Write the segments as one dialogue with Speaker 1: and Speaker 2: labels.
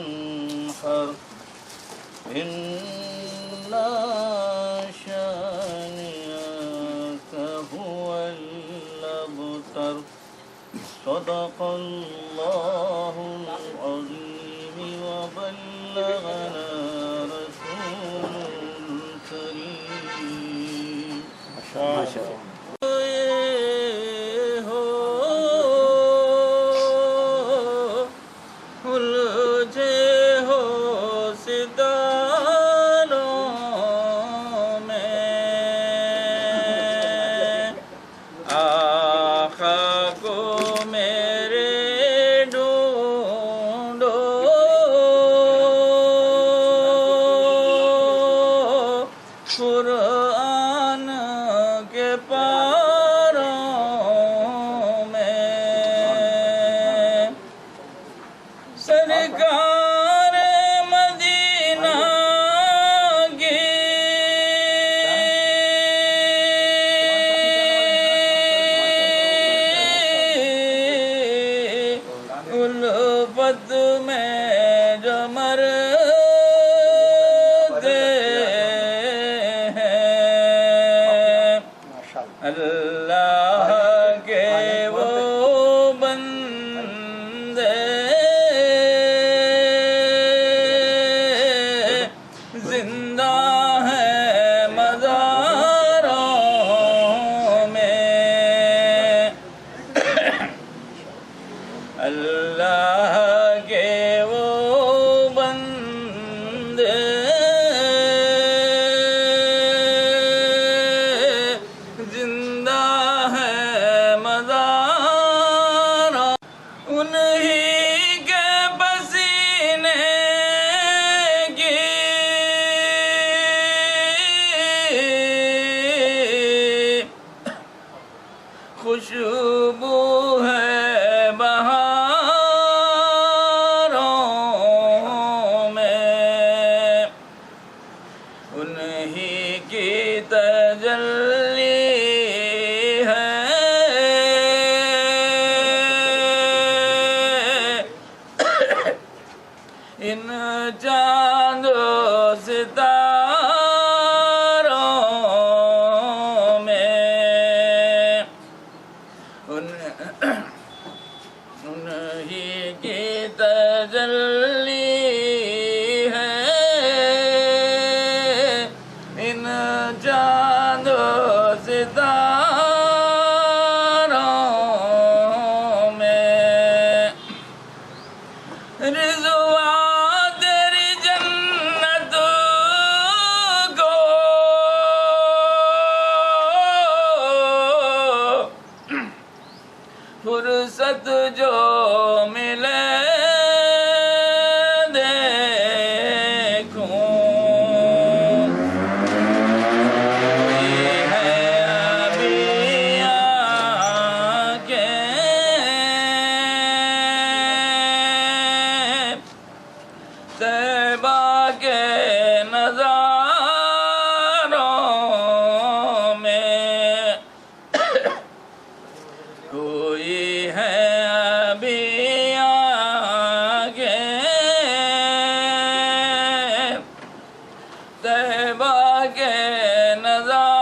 Speaker 1: وانحر إن شانئك هو الأبتر صدق الله العظيم وبلغنا رسول الكريم. ما شاء الله.
Speaker 2: قرآن کے پاروں میں سرکار مدینہ کی الفت میں جو اللہ کے وہ بندے زندہ ہیں مزاروں میں اللہ کے وہ بندے انہی کے پسینے کی خوشبو ہے بہاروں میں انہی کی تجلی ان چاند و ستاروں میں انہی کی تجلی ہے ان چاند و ستاروں میں رضوان تیری جنت کو فرصت جو ملے دیکھوں یہ ہے ابھی آگے طیبہ کے نظاروں میں کوئی ہے ابھی آگے طیبہ کے نظاروں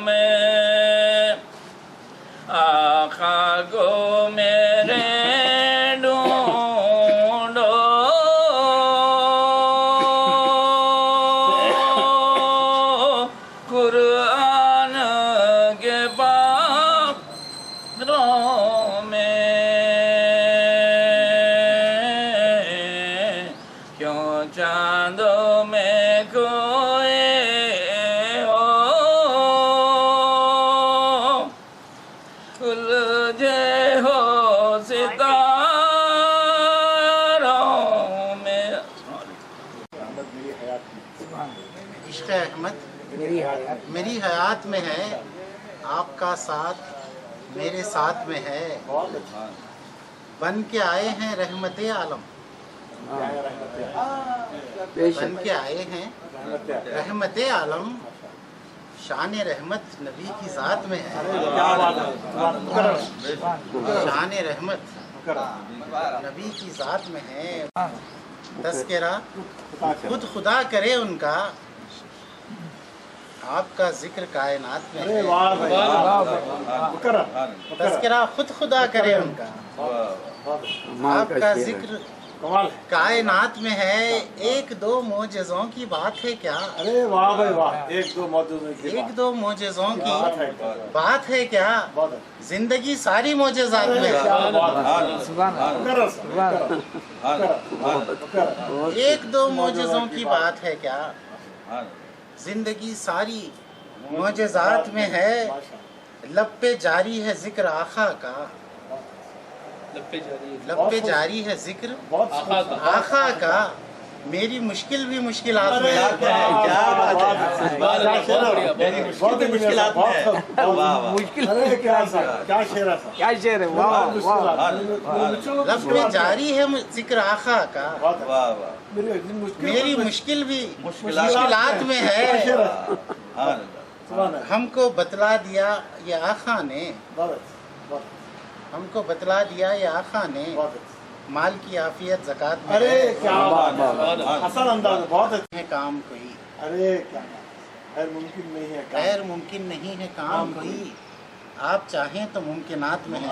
Speaker 2: میں آقا کو میرے قرآن کے پاروں میں کیوں چاندوں میں کھوئے ہو الجھے ہو ستاروں میں.
Speaker 3: عشق احمد میری حیات میں ہے، آپ کا ساتھ میرے ساتھ میں ہے. بن کے آئے ہیں رحمت عالم، بن کے آئے ہیں رحمت عالم. شان رحمت نبی کی ذات میں ہے، شان رحمت نبی کی ذات میں ہے تذکرہ خود خدا کرے ان کا آپ کا ذکر کائنات میں ہے تذکرہ خود خدا کرے ان کا آپ کا ذکر کائنات میں ہے ایک دو معجزوں کی بات ہے کیا
Speaker 4: ارے واہ بھائی واہ ایک دو
Speaker 3: معجزوں کی بات ہے کیا زندگی ساری معجزات میں ہے ایک دو معجزوں کی بات ہے کیا زندگی ساری معجزات میں ہے لب پہ جاری ہے ذکر آقا کا لب پہ جاری ہے ذکر آقا کا میری مشکل بھی مشکلات میں ہے لب پہ جاری ہے ذکر آقا کا میری مشکل بھی مشکلات میں ہے ہم کو بتلا دیا یہ آقا نے ہم کو بتلا دیا یہ آقا نے مال کی عافیت زکات میں
Speaker 4: ارے کیا حسن انداز بہت اچھا
Speaker 3: ہے کام کوئی
Speaker 4: ارے کیا غیر ممکن نہیں ہے
Speaker 3: غیر ممکن نہیں ہے کام کوئی آپ چاہیں تو ممکنات میں ہے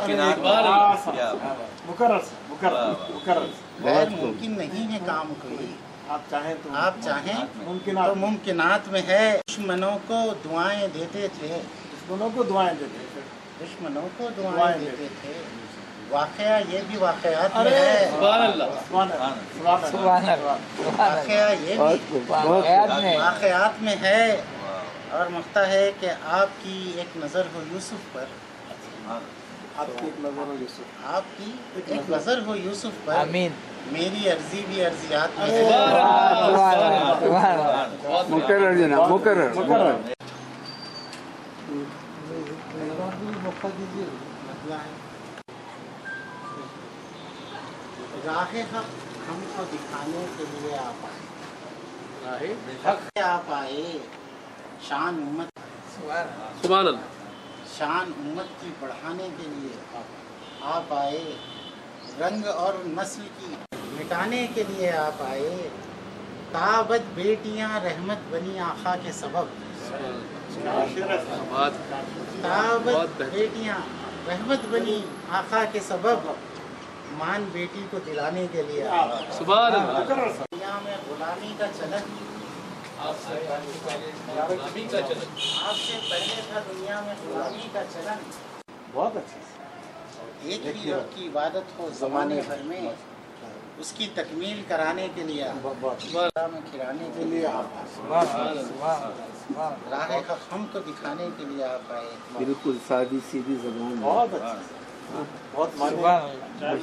Speaker 3: غیر ممکن نہیں ہے کام کوئی
Speaker 4: آپ چاہیں تو
Speaker 3: ممکنات میں ہے دشمنوں کو دعائیں دیتے تھے دشمنوں کو دعائیں دیتے تھے واقعہ یہ بھی واقعات میں ہے واقعہ یہ بھی واقعات میں ہے اور مختہ ہے کہ آپ کی ایک نظر ہو یوسف پر آپ کی ایک نظر ہو یوسف پر میری عرضی بھی عرضیات میں ہے راہ حق ہم کو دکھانے کے لیے آپ آئے شان امت کی بڑھانے کے لیے آپ آئے رنگ اور نسل کی مٹانے کے لیے آپ آئے تابت بیٹیاں رحمت بنی آقا کے سبب تابت بیٹیاں رحمت بنی آقا کے سبب مان بیٹی کو دلانے کے لیے دنیا میں غلامی کا چلن آپ سے پہلے تھا دنیا میں غلامی کا چلن
Speaker 4: بہت اچھا
Speaker 3: ایک ہی رب کی عبادت ہو زمانے بھر میں اس کی تکمیل کرانے کے لیے میں کھلانے کے لیے راہ حق ہم کو دکھانے کے لیے آپ آئے
Speaker 1: بالکل سادی سیدھی زبان
Speaker 4: بہت اچھا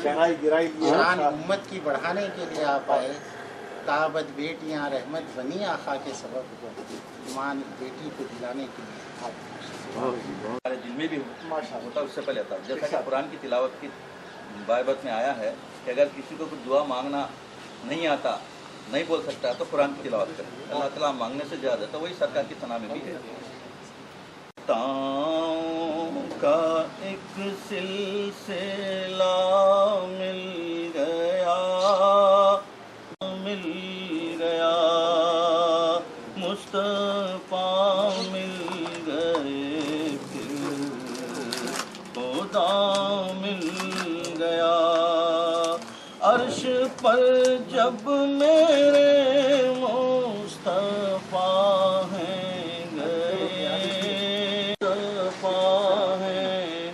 Speaker 3: شان امت کی بڑھانے کے لیے آپ آئے تابت بیٹیاں رحمت بنی آقا کے سبب ایمان بیٹی کو دلانے کے لیے
Speaker 5: ہمارے دل میں بھی ہوتا اس سے پہلے ہوتا جیسا کہ قرآن کی تلاوت کی بائبت میں آیا ہے کہ اگر کسی کو کچھ دعا مانگنا نہیں آتا نہیں بول سکتا تو قرآن کی تلاوت کرے اللہ تعالیٰ مانگنے سے زیادہ تو وہی سرکار کی ثنا میں بھی ہے
Speaker 1: کا ایک سلسلہ مل گیا مصطفیٰ مل گئے پھر خدا مل گیا عرش پر جب میرے مصطفیٰ ہیں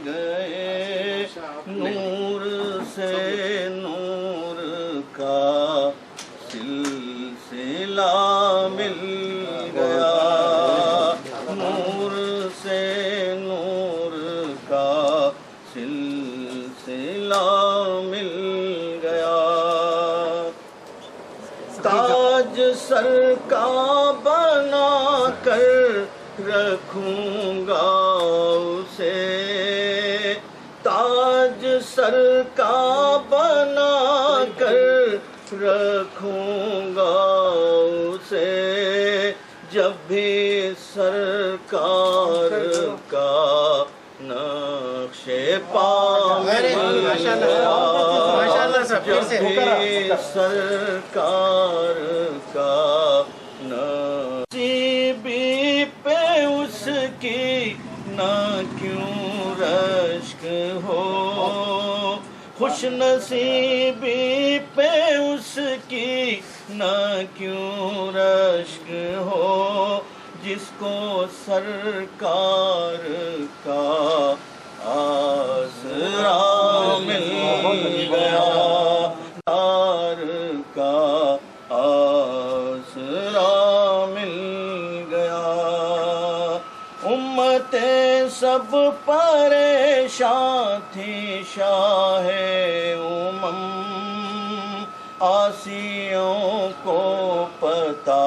Speaker 1: گئے نور سے نور کا سلسلہ مل گیا نور سے نور کا سلسلہ مل گیا تاج سر کا بنا کر رکھوں گا اسے تاج سر کا بنا کر رکھوں گا اسے جب بھی سرکار کا نقش پا مل گیا जब भी सरकार का नसीबी पे उसकी ना क्यों रश्क हो, खुश नसीबी पे उसकी ना क्यों रश्क हो, जिसको सरकार का आसरा मिल गया, सरकार का आसरा मिल गया। उम्मतें सब परेशान थी, शाहे उमम आसियों को पता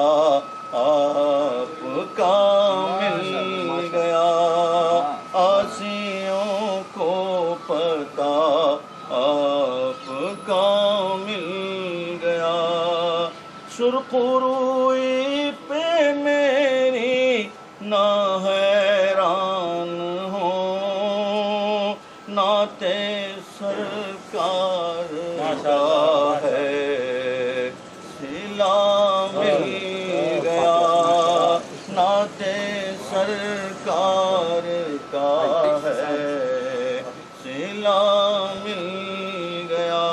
Speaker 1: आपका मिल गया, आसियों को पता आपका मिल गया। सुरखुरुई पे मेरी ना हैरान हो, नाते सरकार का है सिला मिल गया, नाते सरकार का है सिला मिल गया।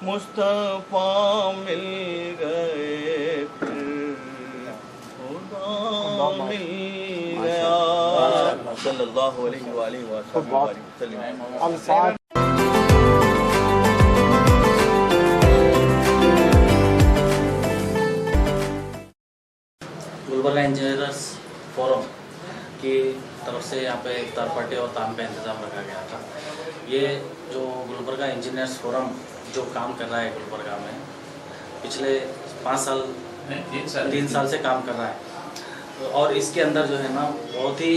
Speaker 1: मुस्तफा मिल गए फिर खुदा मिल गया। सल्लल्लाहु अलैहि वसल्लम।
Speaker 6: गुलबर्गा इंजीनियर्स फोरम की तरफ से यहाँ पे इफ्तार पार्टी और ताम का इंतज़ाम रखा गया था। ये जो गुलबर्गा इंजीनियर्स फोरम जो काम कर रहा है गुलबर्गा में पिछले 5 साल 3 साल से काम कर रहा है, और इसके अंदर जो है ना बहुत ही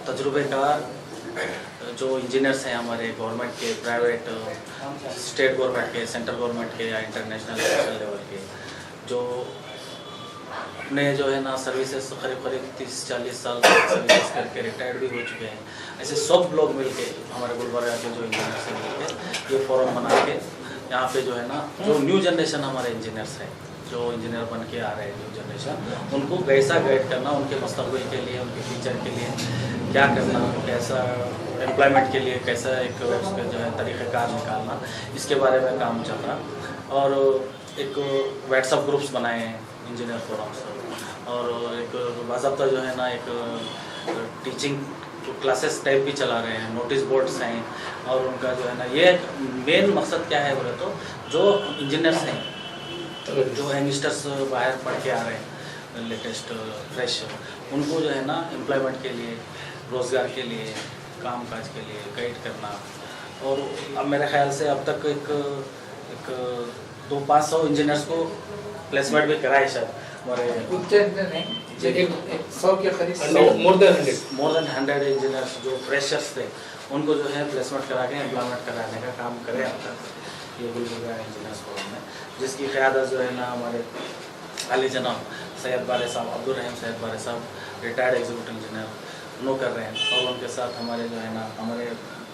Speaker 6: तजुर्बेकार जो इंजीनियर्स हैं हमारे गवर्नमेंट के, प्राइवेट, स्टेट गवर्नमेंट के, सेंट्रल गवर्नमेंट के या इंटरनेशनल नेशनल लेवल के, जो अपने जो है ना सर्विसेज करीब 30-40 साल सर्विसेज करके रिटायर्ड भी हो चुके हैं, ऐसे सब लोग मिलके हमारे गुलबर्गा के जो इंजीनियर्स हैं मिलके ये फोरम बना के यहाँ पे जो है ना जो न्यू जनरेशन हमारे इंजीनियर्स हैं, जो इंजीनियर बन के आ रहे हैं न्यू जनरेशन, उनको कैसा गाइड करना, उनके मुस्तकबिल के लिए, उनके फ्यूचर के लिए क्या करना, कैसा एम्प्लॉयमेंट के लिए कैसा एक उसका जो है तरीक़ाकार निकालना, इसके बारे में काम चल रहा। और एक व्हाट्सअप ग्रुप्स बनाए हैं इंजीनियर फोरम्स, और एक बाज़ाब्ता जो है ना एक टीचिंग क्लासेस टाइप भी चला रहे हैं, नोटिस बोर्ड्स हैं, और उनका जो है ना ये मेन मकसद क्या है बोले तो जो इंजीनियर्स हैं, जो यंगस्टर्स बाहर पढ़ के आ रहे हैं लेटेस्ट फ्रेश, उनको जो है ना एम्प्लॉयमेंट के लिए, रोज़गार के लिए, काम काज के लिए गाइड करना। और अब मेरे ख्याल से अब तक एक 200-500 इंजीनियर्स को प्लेसमेंट भी कराए शायद हमारे, मोर देन 100 इंजीनियर्स जो फ्रेशर्स थे उनको जो है प्लेसमेंट करा के एम्प्लॉयमेंट कराने का काम करे अब तक ये गुलबर्गा इंजीनियर्स फोरम में, जिसकी क़यादत जो है ना हमारे अली जनाब सैयद बारे साहब, अब्दुल रहीम सैयद बारे साहब रिटायर्ड एग्जीक्यूटिव इंजीनियर उन्हों कर रहे हैं। और उनके साथ हमारे जो है ना हमारे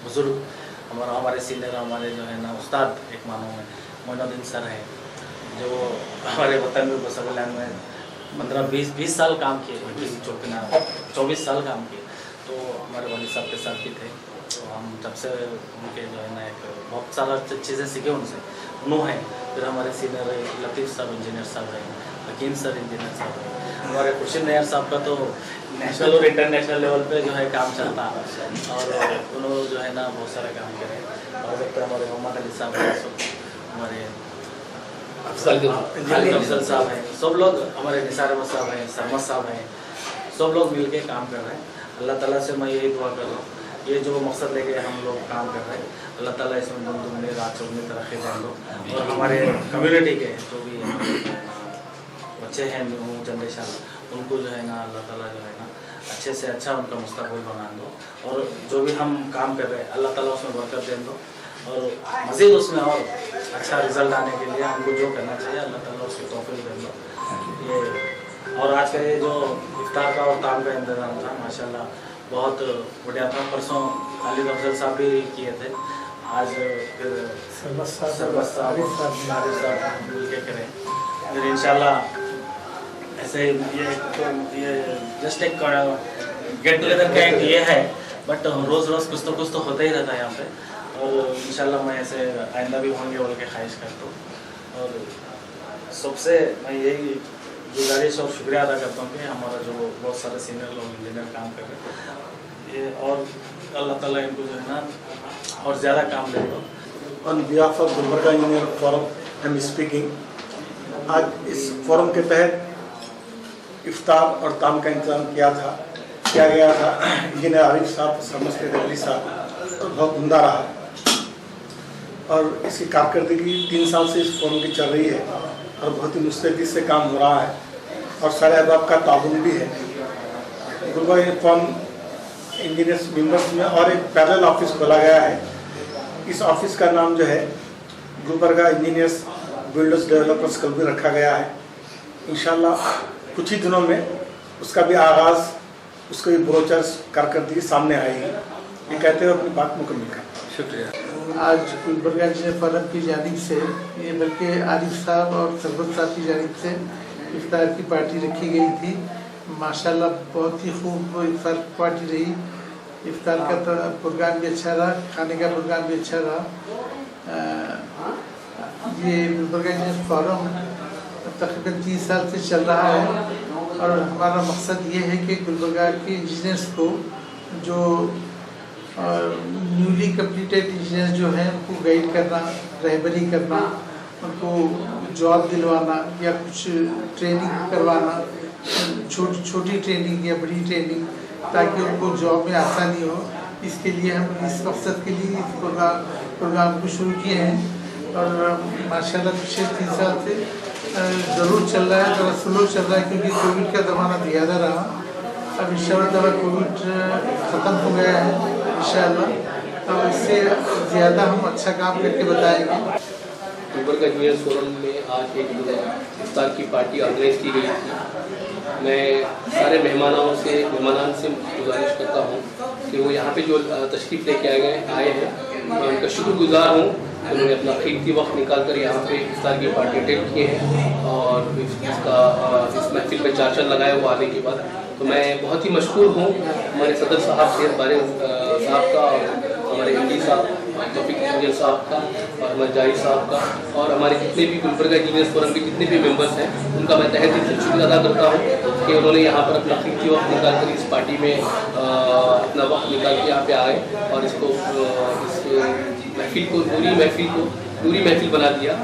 Speaker 6: बुज़ुर्ग, हमारे सीनियर, हमारे जो है ना उस्ताद एक मानो में मोइनुद्दीन सर है, जो हमारे वतन में बसरलान में 15-20 साल काम किए, 24 साल काम किए, तो हमारे वालिद साहब के साथ भी थे। तो हम जब से उनके जो है ना एक बहुत सारा चीज़ें सीखे उनसे, उन्होंने हैं। फिर हमारे सीनियर लतीफ़ साहब इंजीनियर साहब हैं, हकीम सर इंजीनियर साहब हैं, हमारे खुर्शीद नैयर साहब का तो नेशनल और इंटरनेशनल लेवल पे जो है काम चलता है, और उन्होंने जो है ना बहुत सारा काम करे। और जब तक हमारे मोहम्मद अली साहब हैं, हमारे अफजल साहब हैं, सब लोग हमारे निसार अहमद साहब हैं, सरमद साहब हैं, सब लोग मिल के काम कर रहे हैं। अल्लाह ताला से मैं यही दुआ कर रहा हूँ, ये जो मकसद लेके हम लोग काम कर रहे हैं, अल्लाह ताला इसमें दुगनी रात चौगनी तरक्की दें दो, और हमारे कम्युनिटी के जो भी बच्चे हैं न्यू जनरेशन, उनको जो है ना अल्लाह ताला जो है ना अच्छे से अच्छा उनका मुस्तकबिल बना दो, और जो भी हम काम कर रहे हैं अल्लाह ताला उसमें बरकत दें दो, और मज़ीद उसमें और अच्छा रिज़ल्ट आने के लिए हमको जो करना चाहिए अल्लाह ताला उसकी तौफीक दे दो। ये और आज का ये जो इफ्तार का और ताम का इंतज़ाम था माशाल्लाह बहुत बढ़िया था। परसों खालिद अफजल साहब भी किए थे, आज फिर सरबत साहब आरिफ साहब मिल के करें, फिर इंशाल्लाह ऐसे ये जस्ट एक गेट टुगेदर का एक ये है, बट रोज़ रोज़ कुछ तो होता ही रहता है यहाँ पे, और इंशाल्लाह मैं ऐसे आइंदा भी होंगे बोल के ख्वाहिश करता हूँ। और सबसे मैं यही गुजारिश और शुक्रिया अदा करता हूँ कि हमारा जो बहुत सारे सीनियर लोग इंजीनियर काम कर रहे हैं, ये और अल्लाह ताला इनको जो है ना और ज़्यादा काम दे दो।
Speaker 7: On behalf of Gulbarga engineer forum I am speaking. आज इस फोरम के तहत इफ्तार और ताम का इंतजाम किया गया था। इंजीनियर आरिफ साहब, सरमस्त दिल्ली साहब, और बहुत उम्दा रहा, और इसकी कारकर्दगी 3 साल से इस फोरम की चल रही है और बहुत ही मुस्तैदी से काम हो रहा है और सारे अहबाब का ताउन भी है। गुलबर्गा फोरम इंजीनियर्स मेंबर्स में और एक पैरेलल ऑफिस खोला गया है। इस ऑफिस का नाम जो है Gulbarga engineers builders developers club भी रखा गया है। इंशाल्लाह कुछ ही दिनों में उसका भी आगाज़, उसके भी ब्रोचर्स कारकर्दगी सामने आएगी। ये कहते हुए अपनी बात मुकम्मल करता हूँ।
Speaker 6: शुक्रिया।
Speaker 8: आज गुलबर्गा इंजीनियर फोरम की जानिब से, ये बल्कि आरिफ साहब और सरबत साहब की जानिब से इफ्तार की पार्टी रखी गई थी। माशाल्लाह बहुत ही खूब इफ्तार की पार्टी रही। इफ्तार का प्रोग्राम भी अच्छा रहा, खाने का प्रोग्राम भी अच्छा रहा। ये गुलबर्गा इंजीनियर फोरम तकरीबन 30 साल से चल रहा है और हमारा मकसद ये है कि गुलबर्गा के इंजीनियर्स को, जो न्यूली कंप्लीटेड इंजीनियर जो हैं, उनको गाइड करना, रहबरी करना, उनको जॉब दिलवाना या कुछ ट्रेनिंग करवाना, छोटी ट्रेनिंग या बड़ी ट्रेनिंग, ताकि उनको जॉब में आसानी हो। इसके लिए हम इस मकसद के लिए इस प्रोग्राम को शुरू किए हैं और माशाल्लाह पिछले 3 साल से ज़रूर चल रहा है, ज़रा स्लो चल रहा है क्योंकि कोविड का ज़माना ज़्यादा रहा। अब इंशाल्लाह ताला कोविड ख़त्म हो गया है इंशाल्लाह, तो इससे ज़्यादा हम अच्छा काम करके बताएंगे।
Speaker 9: गुलबर्गा इंजीनियर्स फोरम में आज एक इफ्तार की पार्टी ऑर्गेनाइज की गई थी। मैं सारे मेहमानों से गुजारिश करता हूँ कि वो यहाँ पे जो तशरीफ़ लेके आए हैं, मैं उनका शुक्रगुजार हूँ। उन्होंने अपना कीमती वक्त निकाल कर यहाँ पे इफ्तार की पार्टी अटेंड किए हैं और इस महफिल पे चार्जर लगाए हुआ आने के बाद, तो मैं बहुत ही मशकूर हूँ हमारे सदर साहब से, बारे साहब का, और हमारे एमडी साहब तौफीक इंजीनियर साहब का, और हमारे जाहिर साहब का, और हमारे जितने भी गुलबर्गा इंजीनियर्स फोरम के जितने भी मेंबर्स हैं, उनका मैं तहे दिल से शुक्रिया अदा करता हूँ कि उन्होंने यहाँ पर अपना कीमती वक्त निकाल कर इस पार्टी में अपना वक्त निकाल के यहाँ पे आए और इसको इस महफिल को पूरी महफिल बना दिया।